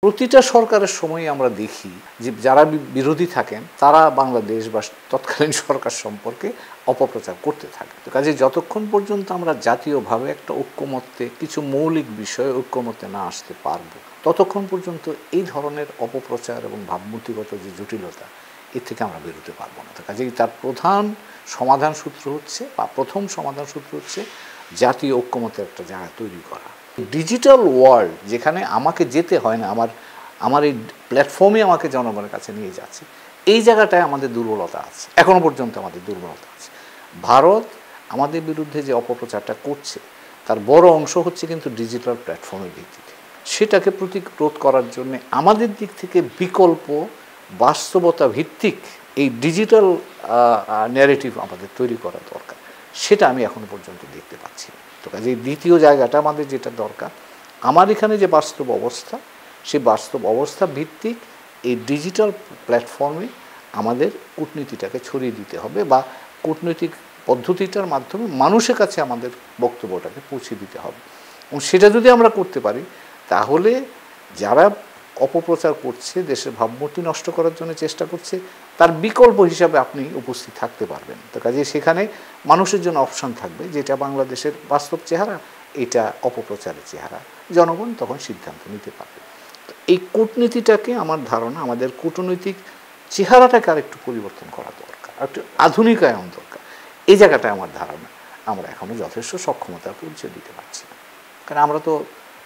প্রতিটা সরকারের সময় আমরা দেখি যে যারা বিরোধী থাকেন তারা বাংলাদেশ বা তৎকালীন সরকার সম্পর্কে অপপ্রচার করতে থাকে। তো কাজে যতক্ষণ পর্যন্ত আমরা জাতীয়ভাবে একটা ঐক্যমত্যে কিছু মৌলিক বিষয়ে ঐক্যমত্যে না আসতে পারবো ততক্ষণ পর্যন্ত এই ধরনের অপপ্রচার এবং ভাবমূর্তিগত যে জটিলতা এর থেকে আমরা বেরোতে পারবো না। তো কাজেই তার প্রথম সমাধান সূত্র হচ্ছে জাতীয় ঐক্যমত্যের একটা জায়গা তৈরি করা। ডিজিটাল ওয়ার্ল্ড যেখানে আমাকে যেতে হয় না, আমার এই প্ল্যাটফর্মে আমাকে জনগণের কাছে নিয়ে যাচ্ছে, এই জায়গাটায় আমাদের দুর্বলতা আছে, এখনো পর্যন্ত আমাদের দুর্বলতা আছে। ভারত আমাদের বিরুদ্ধে যে অপপ্রচারটা করছে তার বড় অংশ হচ্ছে কিন্তু ডিজিটাল প্ল্যাটফর্মের ভিত্তিতে। সেটাকে প্রতিরোধ করার জন্য আমাদের দিক থেকে বিকল্প বাস্তবতা ভিত্তিক এই ডিজিটাল ন্যারেটিভ আমাদের তৈরি করা দরকার। সেটা আমি এখনো পর্যন্ত দেখতে পাচ্ছি না। তো কাজে দ্বিতীয় জায়গাটা আমাদের যেটা দরকার, আমার এখানে যে বাস্তব অবস্থা, সেই বাস্তব অবস্থা ভিত্তিক এই ডিজিটাল প্ল্যাটফর্মে আমাদের কূটনীতিটাকে ছড়িয়ে দিতে হবে বা কূটনৈতিক পদ্ধতিটার মাধ্যমে মানুষের কাছে আমাদের বক্তব্যটাকে পৌঁছে দিতে হবে। এবং সেটা যদি আমরা করতে পারি তাহলে যারা অপপ্রচার করছে, দেশের ভাবমূর্তি নষ্ট করার জন্য চেষ্টা করছে, তার বিকল্প হিসাবে আপনি উপস্থিত থাকতে পারবেন। তো কাজে সেখানে মানুষের জন্য অপশান থাকবে যেটা বাংলাদেশের বাস্তব চেহারা, এটা অপপ্রচারের চেহারা, জনগণ তখন সিদ্ধান্ত নিতে পারবে। তো এই কূটনীতিটাকে আমার ধারণা আমাদের কূটনৈতিক চেহারাটাকে আর একটু পরিবর্তন করা দরকার, আর একটু আধুনিকায়ন দরকার। এই জায়গাটায় আমার ধারণা আমরা এখনও যথেষ্ট সক্ষমতার পরিচয় দিতে পারছি না। কারণ আমরা তো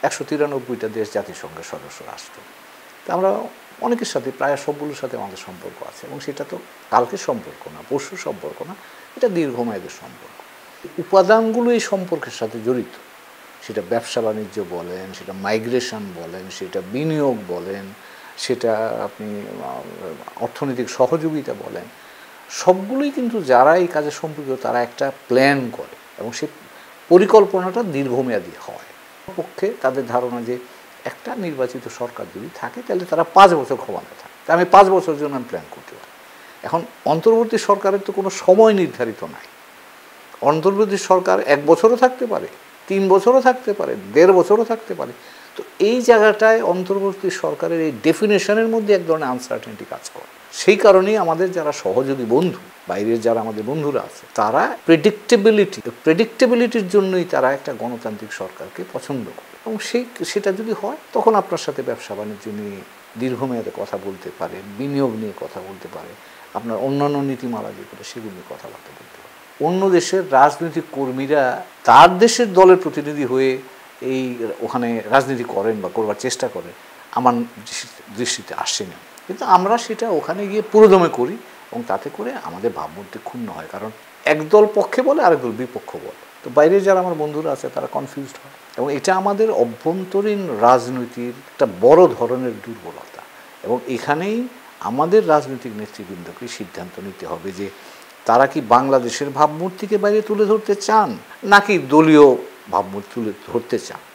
193টা দেশ জাতিসংঘের সদস্য রাষ্ট্র। তা আমরা অনেকের সাথে, প্রায় সবগুলোর সাথে আমাদের সম্পর্ক আছে, এবং সেটা তো কালকের সম্পর্ক না, পরশুর সম্পর্ক না, এটা দীর্ঘমেয়াদের সম্পর্ক। উপাদানগুলো এই সম্পর্কের সাথে জড়িত, সেটা ব্যবসা বাণিজ্য বলেন, সেটা মাইগ্রেশন বলেন, সেটা বিনিয়োগ বলেন, সেটা আপনি অর্থনৈতিক সহযোগিতা বলেন, সবগুলোই কিন্তু যারা এই কাজে সম্পৃক্ত তারা একটা প্ল্যান করে এবং সে পরিকল্পনাটা দীর্ঘমেয়াদী হয়। পক্ষে তাদের ধারণা যে একটা নির্বাচিত সরকার যদি থাকে তাহলে তারা 5 বছর ক্ষমতা থাকে, তা আমি 5 বছরের জন্য আমি প্ল্যান করতে পারি। এখন অন্তর্বর্তী সরকারের তো কোনো সময় নির্ধারিত নাই। অন্তর্বর্তী সরকার 1 বছরও থাকতে পারে, 3 বছরও থাকতে পারে, 1.5 বছরও থাকতে পারে। তো এই জায়গাটায় অন্তর্বর্তী সরকারের এই ডেফিনেশনের মধ্যে এক ধরনের আনসার্টেনিটি কাজ করে। সেই কারণেই আমাদের যারা সহযোগী বন্ধু, বাইরের যারা আমাদের বন্ধুরা আছে, তারা প্রেডিক্টেবিলিটির জন্যই তারা একটা গণতান্ত্রিক সরকারকে পছন্দ করে। এবং সেটা যদি হয় তখন আপনার সাথে ব্যবসা বাণিজ্য নিয়ে দীর্ঘমেয়াদে কথা বলতে পারে, বিনিয়োগ নিয়ে কথা বলতে পারে, আপনার অন্যান্য নীতিমালা যেগুলো সেগুলো নিয়ে কথাবার্তা বলতে পারে। অন্য দেশের রাজনৈতিক কর্মীরা তার দেশের দলের প্রতিনিধি হয়ে ওখানে রাজনীতি করেন বা করবার চেষ্টা করেন, আমার দৃষ্টিতে আসে না। কিন্তু আমরা সেটা ওখানে গিয়ে পুরোদমে করি এবং তাতে করে আমাদের ভাবমূর্তি ক্ষুণ্ণ হয়। কারণ একদল পক্ষে বলে আরেকদল বিপক্ষ বলে। তো বাইরে যারা আমার বন্ধুরা আছে তারা কনফিউজড হয়, এবং এটা আমাদের অভ্যন্তরীণ রাজনীতির একটা বড় ধরনের দুর্বলতা। এবং এখানেই আমাদের রাজনৈতিক নেতৃবৃন্দকে সিদ্ধান্ত নিতে হবে যে তারা কি বাংলাদেশের ভাবমূর্তিকে বাইরে তুলে ধরতে চান নাকি দলীয় ভাবমূর্তি তুলে ধরতে চান।